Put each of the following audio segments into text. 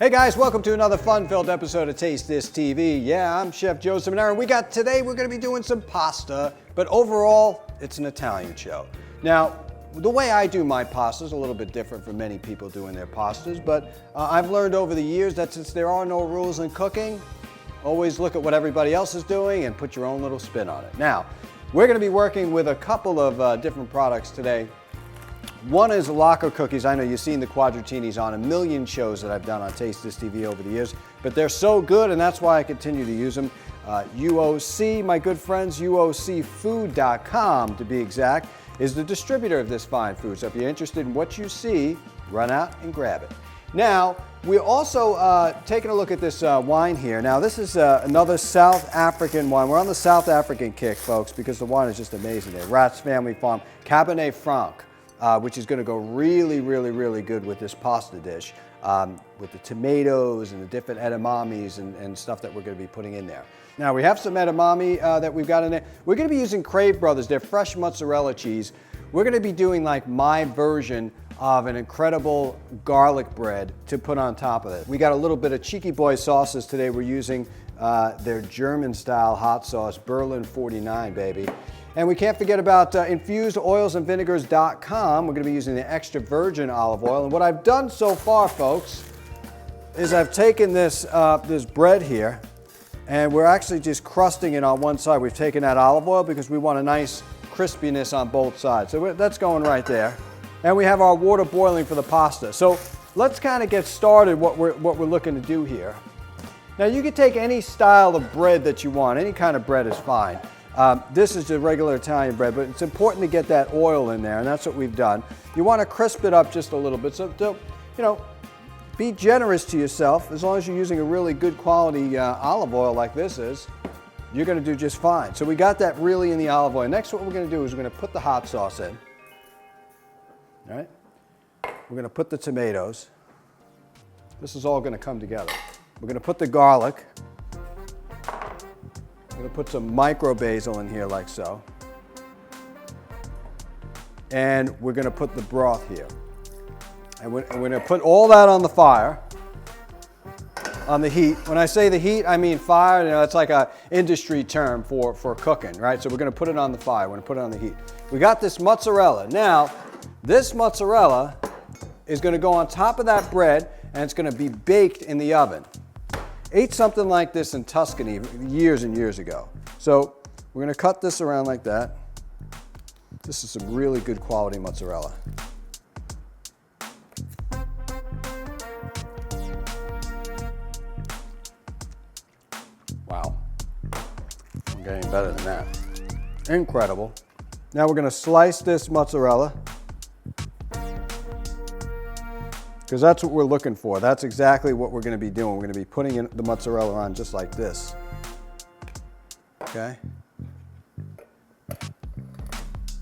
Hey guys, welcome to another fun-filled episode of Taste This TV. Yeah, I'm Chef Joe Ciminera, and today we're going to be doing some pasta, but overall, it's an Italian show. Now, the way I do my pasta is a little bit different from many people doing their pastas, but I've learned over the years that since there are no rules in cooking, always look at what everybody else is doing and put your own little spin on it. Now, we're going to be working with a couple of different products today. One is lacquer cookies. I know you've seen the quadratinis on a million shows that I've done on Taste This TV over the years, but they're so good, and that's why I continue to use them. UOC, my good friends, UOCfood.com to be exact, is the distributor of this fine food. So if you're interested in what you see, run out and grab it. Now, we're also taking a look at this wine here. Now, this is another South African wine. We're on the South African kick, folks, because the wine is just amazing. There, Rat's Family Farm Cabernet Franc. Which is going to go really, really, really good with this pasta dish, with the tomatoes and the different edamames and stuff that we're going to be putting in there. Now, we have some edamame that we've got in there. We're going to be using Crave Brothers, their fresh mozzarella cheese. We're going to be doing like my version of an incredible garlic bread to put on top of it. We got a little bit of Cheeky Boy sauces today. We're using their German-style hot sauce, Berlin 49, baby. And we can't forget about infusedoilsandvinegars.com. We're going to be using the extra virgin olive oil. And what I've done so far, folks, is I've taken this, this bread here, and we're actually just crusting it on one side. We've taken that olive oil because we want a nice crispiness on both sides. So that's going right there. And we have our water boiling for the pasta. So let's kind of get started what we're looking to do here. Now, you can take any style of bread that you want. Any kind of bread is fine. This is the regular Italian bread, but it's important to get that oil in there, and that's what we've done. You want to crisp it up just a little bit, so you know, be generous to yourself. As long as you're using a really good quality olive oil like this is, you're going to do just fine. So we got that really in the olive oil. Next, what we're going to do is we're going to put the hot sauce in. All right? We're going to put the tomatoes. This is all going to come together. We're going to put the garlic. I'm going to put some micro basil in here like so. And we're going to put the broth here. And we're going to put all that on the fire, on the heat. When I say the heat, I mean fire. You know, it's like an industry term for cooking, right? So we're going to put it on the fire. We're going to put it on the heat. We got this mozzarella. Now, this mozzarella is going to go on top of that bread, and it's going to be baked in the oven. Ate something like this in Tuscany years and years ago. So we're going to cut this around like that. This is some really good quality mozzarella. Wow. I'm getting better than that. Incredible. Now we're going to slice this mozzarella, because that's what we're looking for. That's exactly what we're going to be doing. We're going to be putting in the mozzarella on just like this. Okay?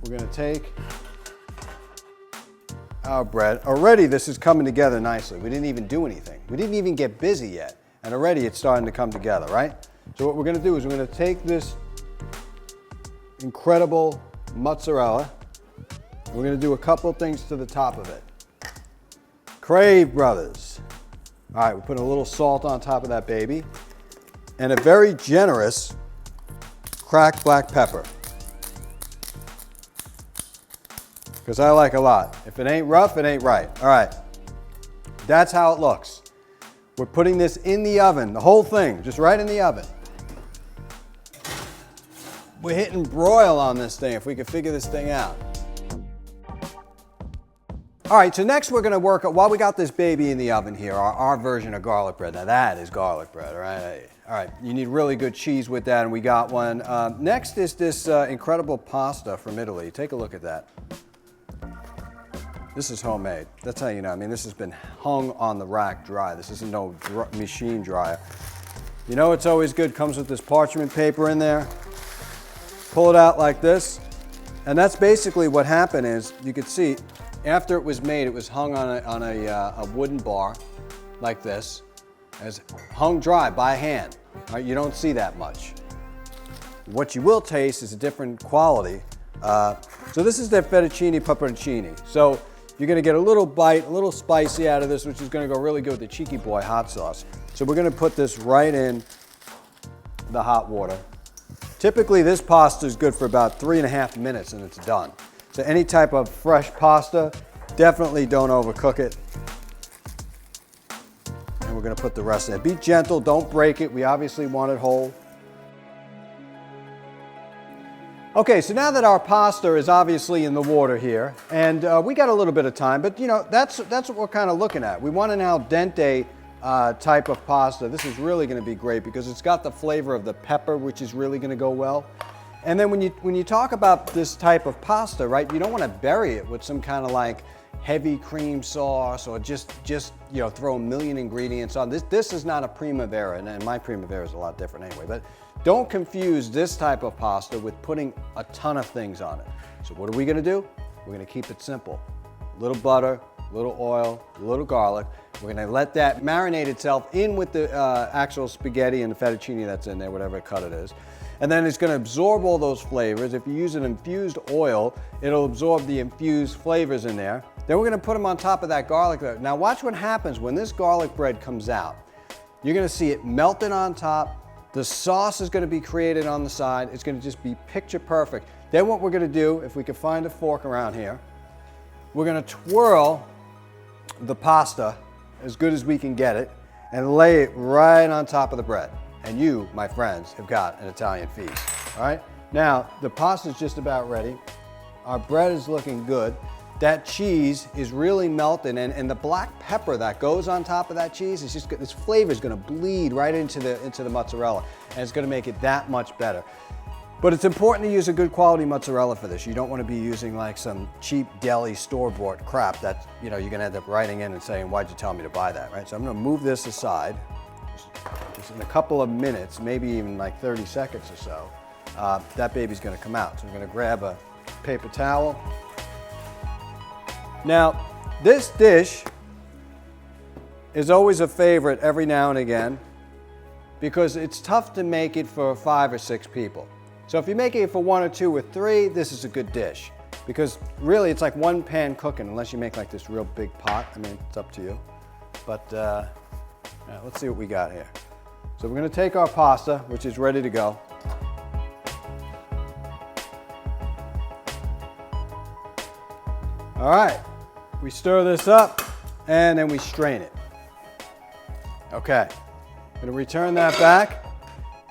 We're going to take our bread. Already this is coming together nicely. We didn't even do anything. We didn't even get busy yet. And already it's starting to come together, right? So what we're going to do is we're going to take this incredible mozzarella. We're going to do a couple things to the top of it. Crave Brothers. All right, we're putting a little salt on top of that baby, and a very generous cracked black pepper, because I like a lot. If it ain't rough, it ain't right. All right, that's how it looks. We're putting this in the oven, the whole thing, just right in the oven. We're hitting broil on this thing if we could figure this thing out. All right, so next we're going to work, while we got this baby in the oven here, our version of garlic bread. Now that is garlic bread, all right? All right, you need really good cheese with that, and we got one. Next is this incredible pasta from Italy. Take a look at that. This is homemade. That's how you know. I mean, this has been hung on the rack dry. This isn't no machine dryer. You know it's always good, comes with this parchment paper in there. Pull it out like this, and that's basically what happened is, you could see, after it was made, it was hung on a wooden bar like this, as hung dry by hand. Right? You don't see that much. What you will taste is a different quality. So this is their fettuccine pepperoncini. So You're gonna get a little bite, a little spicy out of this, which is gonna go really good with the Cheeky Boy hot sauce. So we're gonna put this right in the hot water. Typically this pasta is good for about 3.5 minutes and it's done. So any type of fresh pasta, definitely don't overcook it. And we're gonna put the rest in it. Be gentle, don't break it. We obviously want it whole. Okay, so now that our pasta is obviously in the water here, and we got a little bit of time, but you know, that's what we're kind of looking at. We want an al dente type of pasta. This is really gonna be great because it's got the flavor of the pepper, which is really gonna go well. And then when you talk about this type of pasta, right, you don't wanna bury it with some kind of like heavy cream sauce or just you know, throw a million ingredients on. This is not a primavera, and my primavera is a lot different anyway, but don't confuse this type of pasta with putting a ton of things on it. So what are we gonna do? We're gonna keep it simple. A little butter, a little oil, a little garlic. We're gonna let that marinate itself in with the actual spaghetti and the fettuccine that's in there, whatever cut it is. And then it's gonna absorb all those flavors. If you use an infused oil, it'll absorb the infused flavors in there. Then we're gonna put them on top of that garlic. Now watch what happens when this garlic bread comes out. You're gonna see it melted on top. The sauce is gonna be created on the side. It's gonna just be picture perfect. Then what we're gonna do, if we can find a fork around here, we're gonna twirl the pasta as good as we can get it and lay it right on top of the bread. And you, my friends, have got an Italian feast, all right? Now, the pasta is just about ready. Our bread is looking good. That cheese is really melting, and the black pepper that goes on top of that cheese is just, this flavor is gonna bleed right into the mozzarella, and it's gonna make it that much better. But it's important to use a good quality mozzarella for this. You don't wanna be using like some cheap deli store-bought crap that, you know, you're gonna end up writing in and saying, why'd you tell me to buy that, right? So I'm gonna move this aside. Just in a couple of minutes, maybe even like 30 seconds or so, that baby's gonna come out. So I'm gonna grab a paper towel. Now, this dish is always a favorite every now and again because it's tough to make it for 5 or 6 people. So if you're making it for 1 or 2 or 3, this is a good dish because really it's like one pan cooking unless you make like this real big pot. I mean, it's up to you. But let's see what we got here. So we're gonna take our pasta, which is ready to go. All right, we stir this up and then we strain it. Okay, gonna return that back.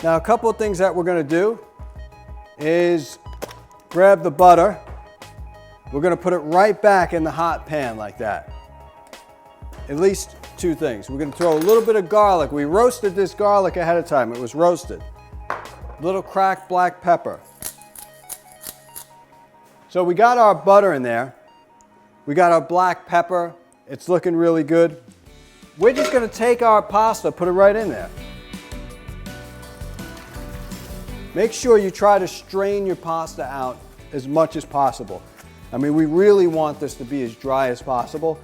Now a couple of things that we're gonna do is grab the butter. We're gonna put it right back in the hot pan like that. At least 2 things. We're gonna throw a little bit of garlic. We roasted this garlic ahead of time. It was roasted. A little cracked black pepper. So we got our butter in there. We got our black pepper. It's looking really good. We're just gonna take our pasta, put it right in there. Make sure you try to strain your pasta out as much as possible. I mean, we really want this to be as dry as possible.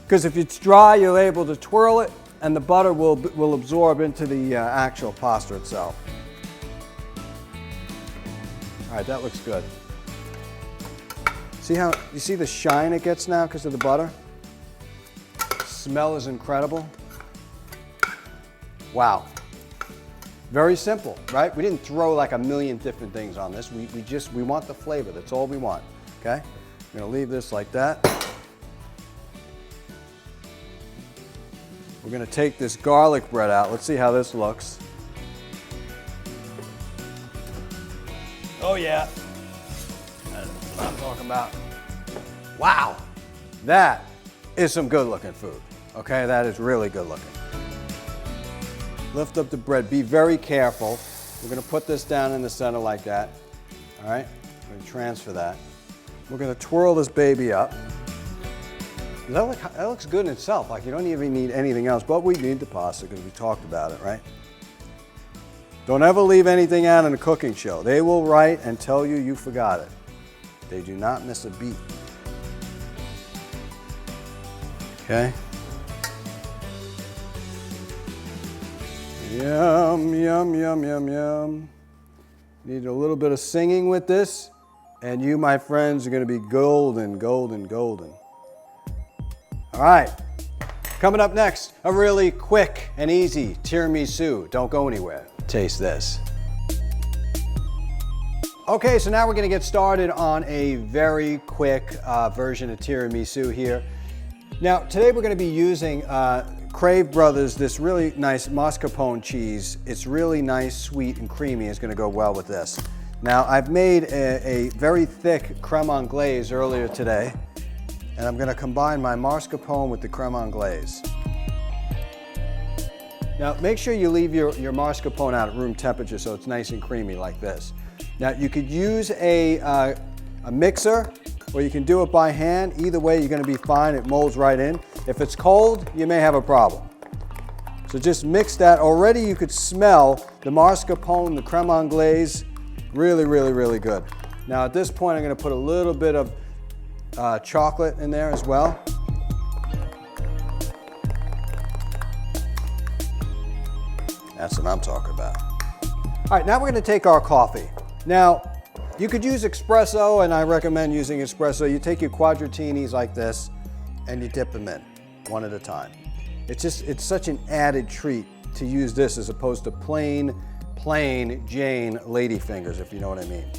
Because if it's dry, you're able to twirl it and the butter will absorb into the actual pasta itself. All right, that looks good. See how, you see the shine it gets now because of the butter? Smell is incredible. Wow. Very simple, right? We didn't throw like a million different things on this. We want the flavor, that's all we want, okay? I'm gonna leave this like that. We're gonna take this garlic bread out. Let's see how this looks. Oh yeah, that's what I'm talking about. Wow, that is some good looking food. Okay, that is really good looking. Lift up the bread, be very careful. We're gonna put this down in the center like that. All right, we're gonna transfer that. We're gonna twirl this baby up. That looks good in itself, like you don't even need anything else, but we need the pasta because we talked about it, right? Don't ever leave anything out in a cooking show. They will write and tell you you forgot it. They do not miss a beat. Okay? Yum, yum, yum, yum, yum. Need a little bit of singing with this. And you, my friends, are going to be golden, golden, golden. All right. Coming up next, a really quick and easy tiramisu. Don't go anywhere. Taste this. Okay, so now we're going to get started on a very quick version of tiramisu here. Now, today we're going to be using Crave Brothers, this really nice mascarpone cheese. It's really nice, sweet, and creamy. It's going to go well with this. Now, I've made a very thick creme anglaise earlier today, and I'm going to combine my mascarpone with the creme anglaise. Now, make sure you leave your mascarpone out at room temperature so it's nice and creamy like this. Now, you could use a mixer, or you can do it by hand. Either way, you're going to be fine. It molds right in. If it's cold, you may have a problem. So just mix that. Already you could smell the mascarpone, the creme anglaise. Really, really, really good. Now at this point, I'm going to put a little bit of chocolate in there as well. That's what I'm talking about. All right, now we're going to take our coffee. Now, you could use espresso, and I recommend using espresso. You take your quadratinis like this, and you dip them in, one at a time. It's such an added treat to use this as opposed to plain Jane lady fingers, if you know what I mean.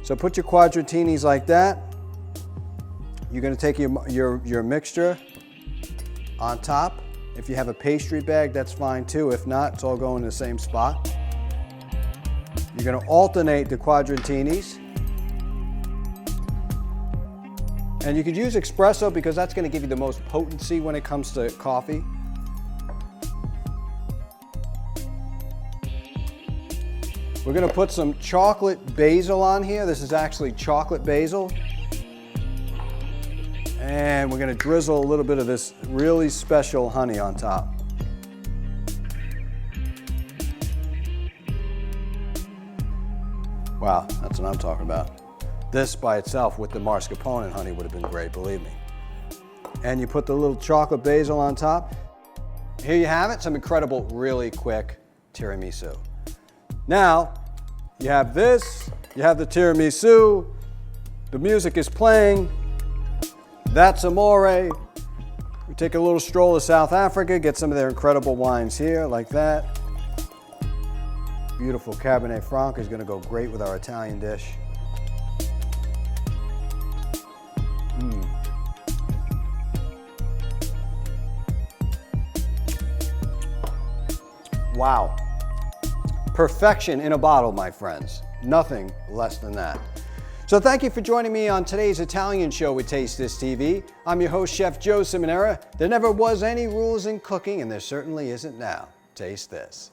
So put your quadratinis like that. You're going to take your mixture on top. If you have a pastry bag, that's fine too. If not, it's all going in the same spot. You're going to alternate the quadratinis. And you could use espresso because that's going to give you the most potency when it comes to coffee. We're going to put some chocolate basil on here. This is actually chocolate basil. And we're going to drizzle a little bit of this really special honey on top. Wow, that's what I'm talking about. This by itself with the mascarpone and honey would have been great, believe me. And you put the little chocolate basil on top. Here you have it, some incredible, really quick tiramisu. Now, you have this, you have the tiramisu, the music is playing, that's amore. We take a little stroll to South Africa, get some of their incredible wines here, like that. Beautiful Cabernet Franc is gonna go great with our Italian dish. Wow. Perfection in a bottle, my friends. Nothing less than that. So thank you for joining me on today's Italian show with Taste This TV. I'm your host, Chef Joe Ciminera. There never was any rules in cooking, and there certainly isn't now. Taste this.